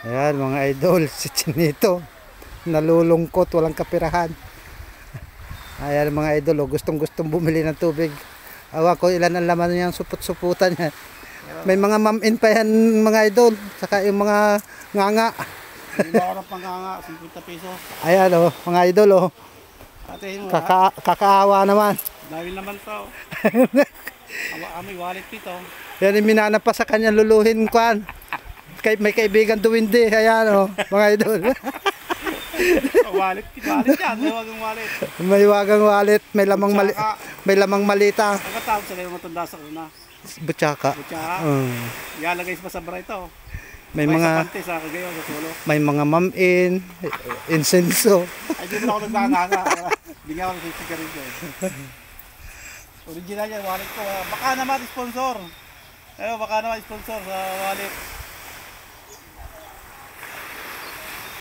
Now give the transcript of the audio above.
Ayan mga idol, si Chinito nalulungkot, walang kapirahan. Ayan mga idol, gustong bumili ng tubig. Awa ko ilan ang laman niyang suput-suputan niya. May mga ma'am-in pa yan mga idol, saka yung mga nganga. Hindi ba pang nganga, 50 pesos. Ayan o, mga idol o. Kakaawa naman. Dahil naman to. May wallet dito. Yan yung minana pa sa kanya luluhin kwan. May kaibigan duwindi, ayan o, mga idol. Wallet yan, may wagang wallet. May wagang wallet, may lamang malita. Pagkatawag sila yung matanda sa una. Butsaka. Ilalagay pa sa bra ito. May mga sa Cagayan, sa Solo. May mga ma'am-in, insenso. Ay, di mo ako nagkakanga. Hindi nga ako nagsisikar rin ko. Original yan, wallet ko. Baka naman sponsor. Baka naman sponsor sa wallet.